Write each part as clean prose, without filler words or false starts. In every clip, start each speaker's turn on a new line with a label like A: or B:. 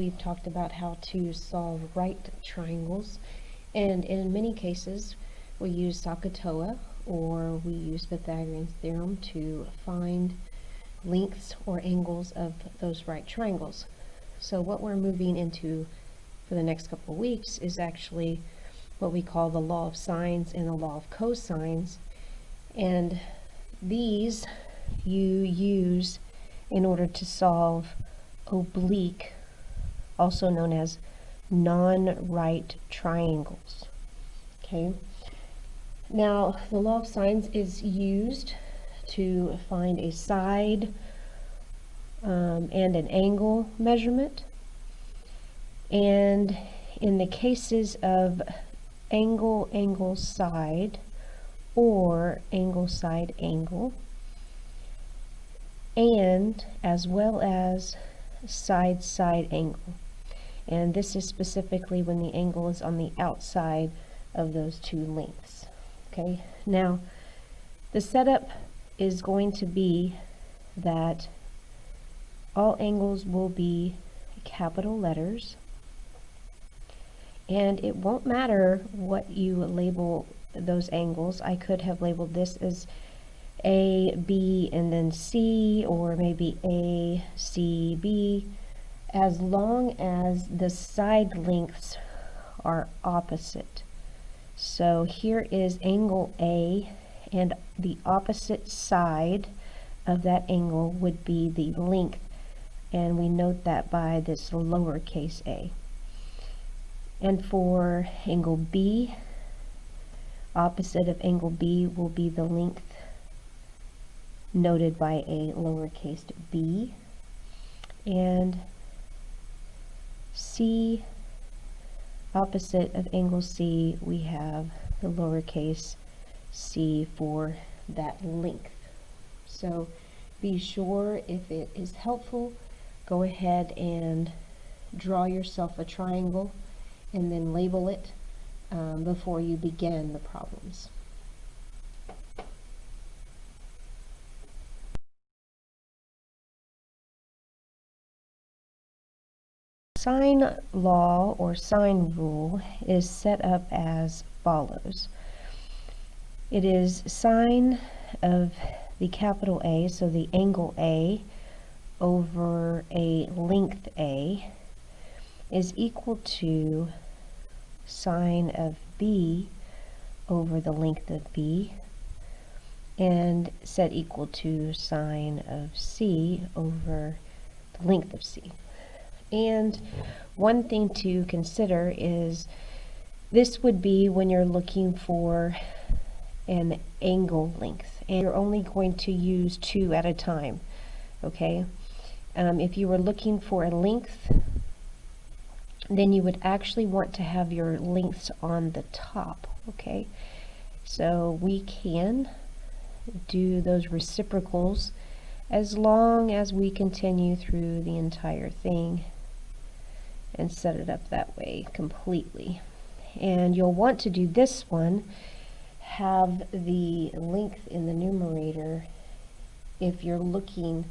A: We've talked about how to solve right triangles, and in many cases we use SOHCAHTOA or we use Pythagorean's theorem to find lengths or angles of those right triangles. So what we're moving into for the next couple of weeks is actually what we call the law of sines and the law of cosines, and these you use in order to solve oblique, also known as non-right triangles. Okay, now the law of sines is used to find a side and an angle measurement, and in the cases of angle side or angle side angle, and as well as side angle, and this is specifically when the angle is on the outside of those two lengths. Okay, now the setup is going to be that all angles will be capital letters, and it won't matter what you label those angles. I could have labeled this as A, B, and then C, or maybe A, C, B, as long as the side lengths are opposite. So here is angle A, and the opposite side of that angle would be the length, and we note that by this lowercase a. And for angle B, opposite of angle B will be the length, noted by a lowercase b. And C, opposite of angle C, we have the lowercase c for that length. So be sure, if it is helpful, go ahead and draw yourself a triangle and then label it before you begin the problems. Sine law or sine rule is set up as follows. It is sine of the capital A, so the angle A, over a length A is equal to sine of B over the length of B, and set equal to sine of C over the length of C. And one thing to consider is this would be when you're looking for an angle length, and you're only going to use two at a time. Okay, if you were looking for a length, then you would actually want to have your lengths on the top. Okay, so we can do those reciprocals as long as we continue through the entire thing and set it up that way completely. And you'll want to do this one, have the length in the numerator if you're looking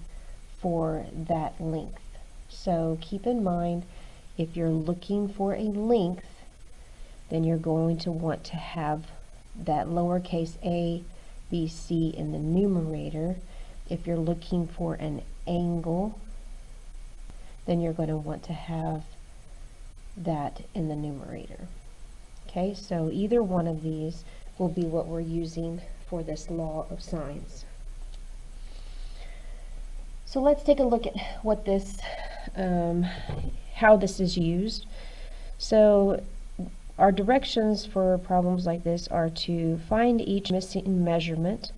A: for that length. So keep in mind, if you're looking for a length, then you're going to want to have that lowercase a, b, c in the numerator. If you're looking for an angle, then you're going to want to have that in the numerator. Okay, so either one of these will be what we're using for this law of sines. So let's take a look at what this, how this is used. So our directions for problems like this are to find each missing measurement,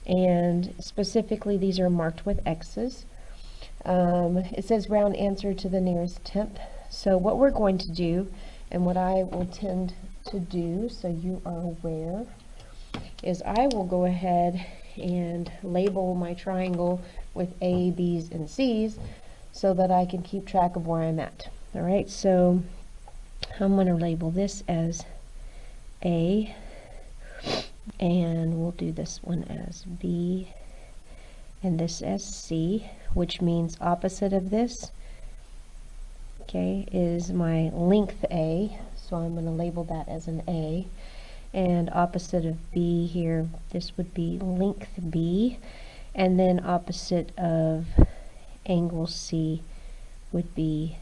A: and specifically these are marked with X's. It says round answer to the nearest tenth. So what we're going to do, and what I will tend to do, so you are aware, is I will go ahead and label my triangle with A, B's, and C's so that I can keep track of where I'm at. Alright, so I'm going to label this as A, and we'll do this one as B, and this as C, which means opposite of this, okay, is my length A, so I'm going to label that as an A. And opposite of B here, this would be length B, and then opposite of angle C would be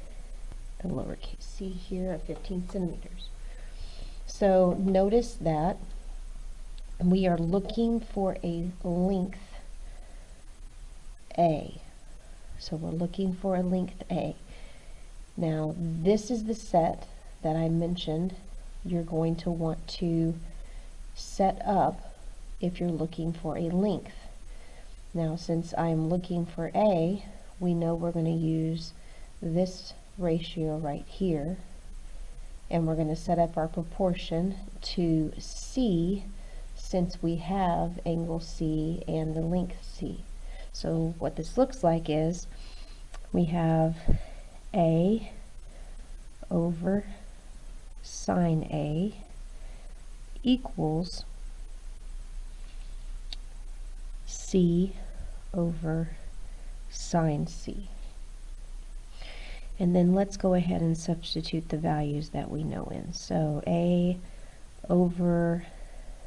A: the lowercase c here at 15 centimeters. So notice that we are looking for a length A. So we're looking for a length A. Now this is the set that I mentioned you're going to want to set up if you're looking for a length. Now since I'm looking for A, we know we're going to use this ratio right here, and we're going to set up our proportion to C since we have angle C and the length C. So what this looks like is we have A over sine A equals C over sine C. And then let's go ahead and substitute the values that we know in. So A over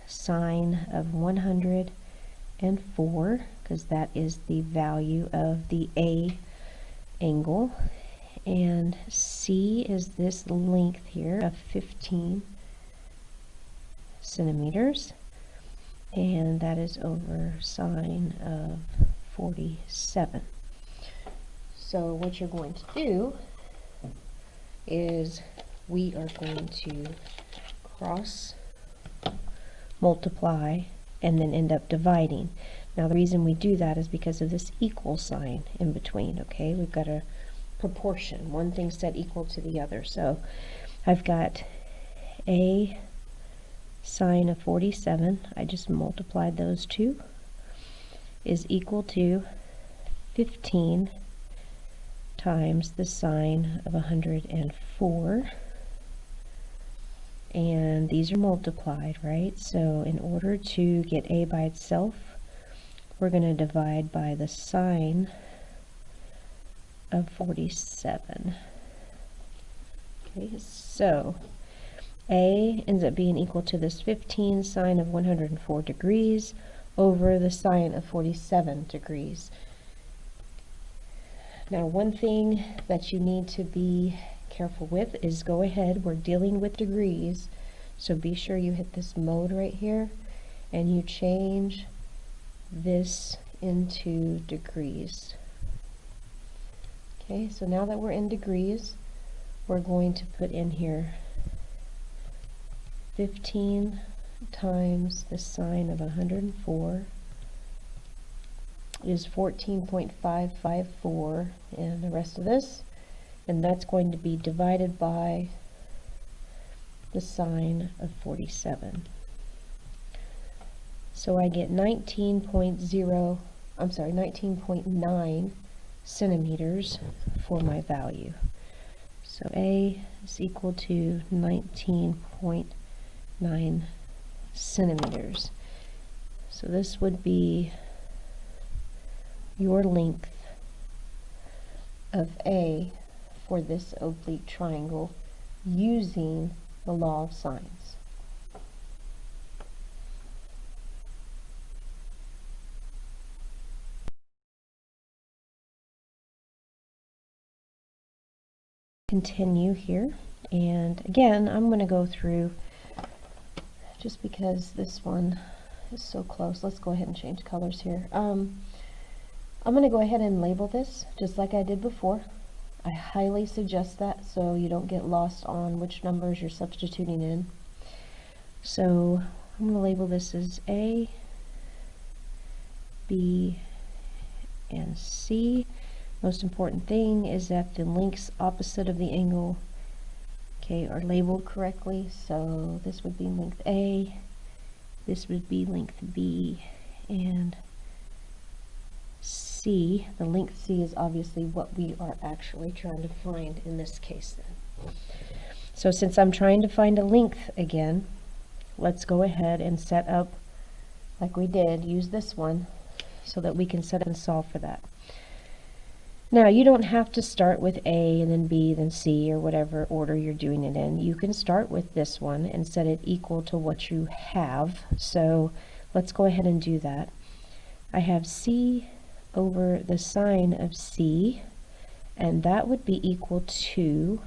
A: sine of 104, because that is the value of the A angle, and C is this length here of 15 centimeters, and that is over sine of 47. So what you're going to do is we are going to cross multiply and then end up dividing. Now the reason we do that is because of this equal sign in between, okay? We've got a proportion, one thing set equal to the other. So I've got A sine of 47, I just multiplied those two, is equal to 15 times the sine of 104, and these are multiplied, right? So in order to get A by itself, we're going to divide by the sine of 47. Okay, so A ends up being equal to this 15 sine of 104 degrees over the sine of 47 degrees. Now one thing that you need to be careful with is go ahead, we're dealing with degrees, so be sure you hit this mode right here and you change this into degrees. Okay, so now that we're in degrees, we're going to put in here 15 times the sine of 104 is 14.554, and the rest of this, and that's going to be divided by the sine of 47. So I get 19.9 centimeters for my value. So A is equal to 19.9 centimeters. So this would be your length of A for this oblique triangle using the law of sines. Continue here, and again I'm going to go through, just because this one is so close, let's go ahead and change colors here. I'm going to go ahead and label this just like I did before. I highly suggest that so you don't get lost on which numbers you're substituting in. So I'm going to label this as A, B, and C. Most important thing is that the lengths opposite of the angle, okay, are labeled correctly. So this would be length A, this would be length B, and C. The length C is obviously what we are actually trying to find in this case then. So since I'm trying to find a length again, let's go ahead and set up like we did, use this one so that we can set up and solve for that. Now, you don't have to start with A and then B, then C, or whatever order you're doing it in. You can start with this one and set it equal to what you have. So let's go ahead and do that. I have C over the sine of C, and that would be equal to,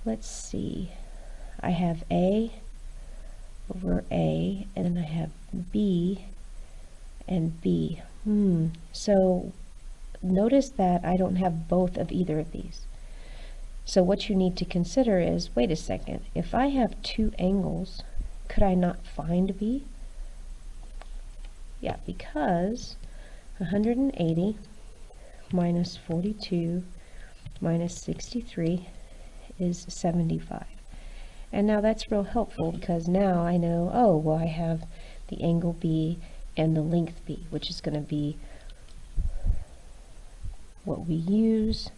A: let's see, I have A over A, and then I have B and B. So notice that I don't have both of either of these. So what you need to consider is, wait a second, if I have two angles, could I not find B? Yeah, because 180 minus 42 minus 63 is 75. And now that's real helpful because now I know, oh, well, I have the angle B and the length B, which is going to be what we use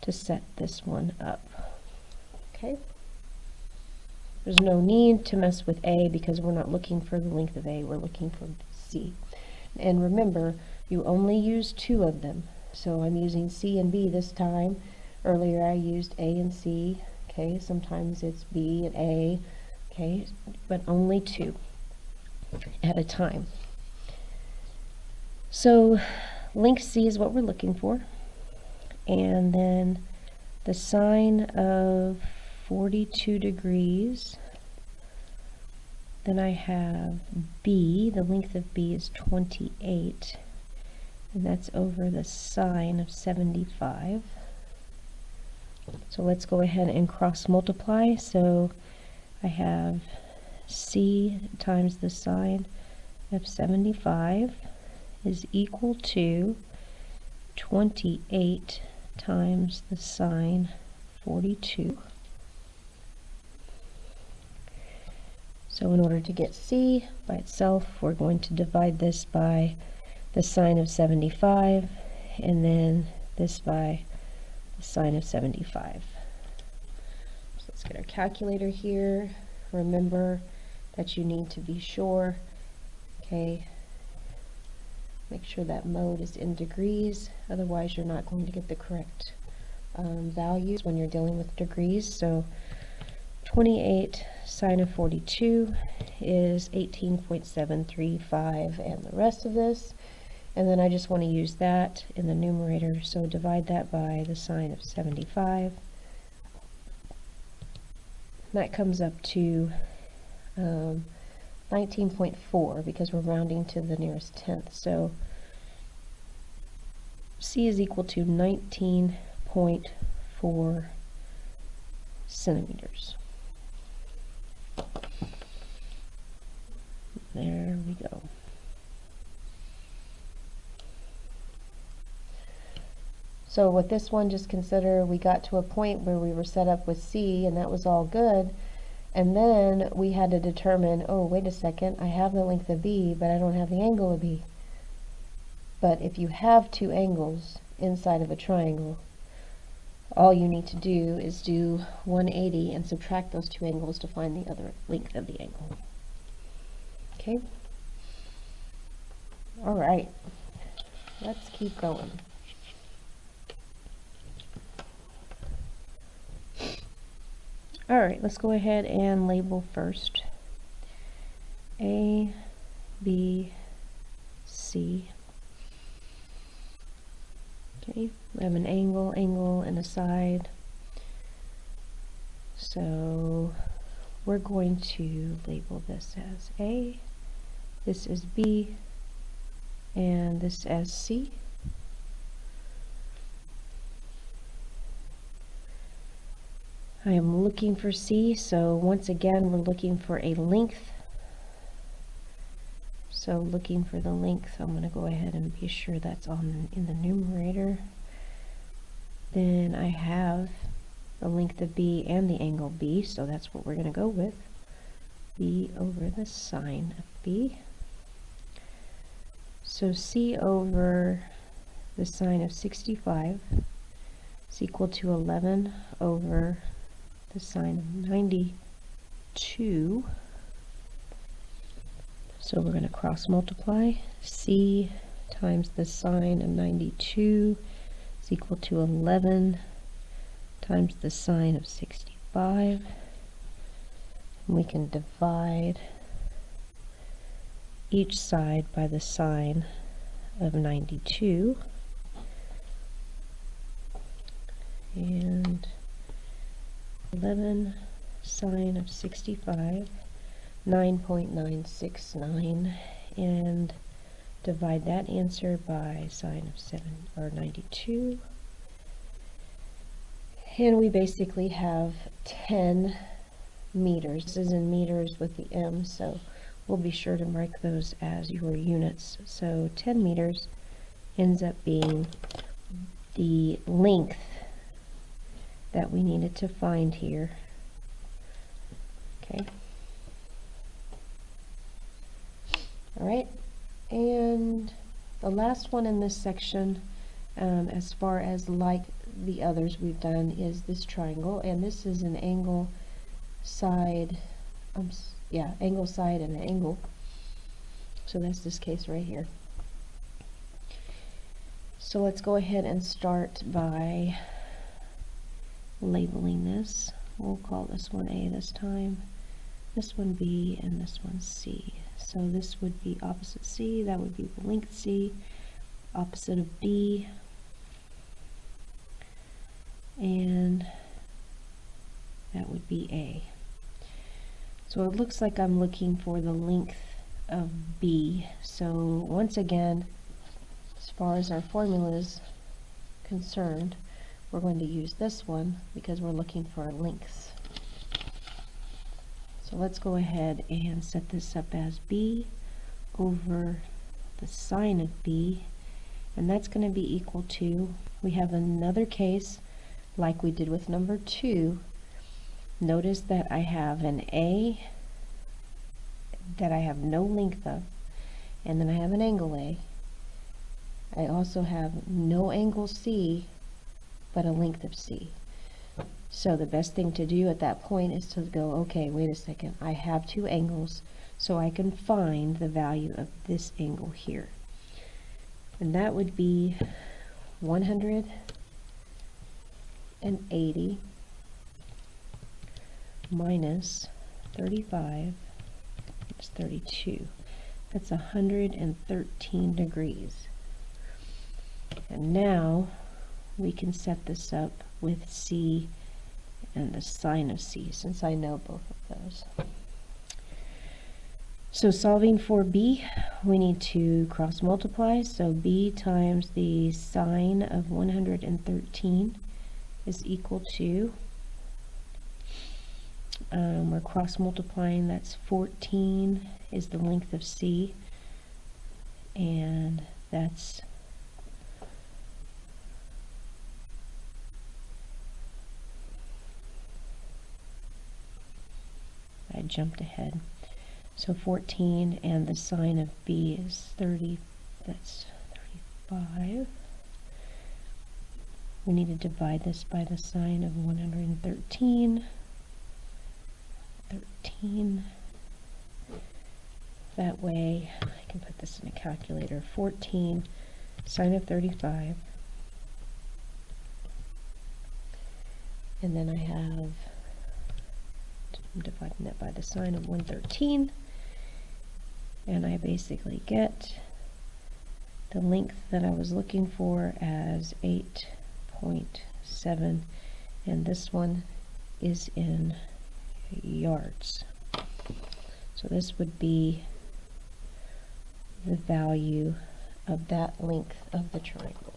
A: to set this one up. Okay? There's no need to mess with A because we're not looking for the length of A, we're looking for C. And remember, you only use two of them. So I'm using C and B this time. Earlier I used A and C. Okay, sometimes it's B and A. Okay, but only two at a time. So length C is what we're looking for. And then the sine of 42 degrees. Then I have B, the length of B is 28, and that's over the sine of 75. So let's go ahead and cross multiply. So I have C times the sine of 75 is equal to 28 times the sine 42. So in order to get C by itself, we're going to divide this by the sine of 75, and then this by the sine of 75. So let's get our calculator here. Remember that you need to be sure, okay, make sure that mode is in degrees, otherwise you're not going to get the correct values when you're dealing with degrees. So 28 sine of 42 is 18.735, and the rest of this, and then I just want to use that in the numerator, so divide that by the sine of 75. That comes up to 19.4 because we're rounding to the nearest tenth, so C is equal to 19.4 centimeters. There we go. So with this one, just consider we got to a point where we were set up with C, and that was all good. And then we had to determine, oh, wait a second, I have the length of B, but I don't have the angle of B. But if you have two angles inside of a triangle, all you need to do is do 180 and subtract those two angles to find the other length of the angle. Okay? All right. Let's keep going. All right, let's go ahead and label first. A, B, C. Okay, we have an angle, and a side. So we're going to label this as A, this is B, and this as C. I am looking for C, so once again we're looking for a length. So looking for the length, I'm going to go ahead and be sure that's on in the numerator. Then I have the length of B and the angle B, so that's what we're going to go with. B over the sine of B. So C over the sine of 65 is equal to 11 over the sine of 92. So we're going to cross multiply. C times the sine of 92 is equal to 11 times the sine of 65. And we can divide each side by the sine of 92. And 11 sine of 65, 9.969, and divide that answer by sine of 92. And we basically have 10 meters. This is in meters with the M, so we'll be sure to mark those as your units. So 10 meters ends up being the length that we needed to find here. Okay. All right, and the last one in this section, as far as like the others we've done, is this triangle, and this is an angle, side, angle, side, and an angle. So that's this case right here. So let's go ahead and start by labeling this. We'll call this one A this time, this one B, and this one C. So this would be opposite C, that would be the length C, opposite of B, and that would be A. So it looks like I'm looking for the length of B. So once again, as far as our formula is concerned, we're going to use this one because we're looking for lengths. So let's go ahead and set this up as B over the sine of B, and that's going to be equal to, we have another case like we did with number 2. Notice that I have an A that I have no length of, and then I have an angle A. I also have no angle C, but a length of C. So the best thing to do at that point is to go, okay, wait a second, I have 2 angles, so I can find the value of this angle here. And that would be 180 minus 35, it's 32. That's 113 degrees. And now we can set this up with C and the sine of C, since I know both of those. So solving for B, we need to cross multiply. So B times the sine of 113 is equal to, we're cross multiplying, that's 14 is the length of C, and that's I jumped ahead. So 14, and the sine of B is 30, that's 35. We need to divide this by the sine of 113. 13. That way I can put this in a calculator. 14 sine of 35. And then I have, I'm dividing that by the sine of 113, and I basically get the length that I was looking for as 8.7, and this one is in yards. So this would be the value of that length of the triangle.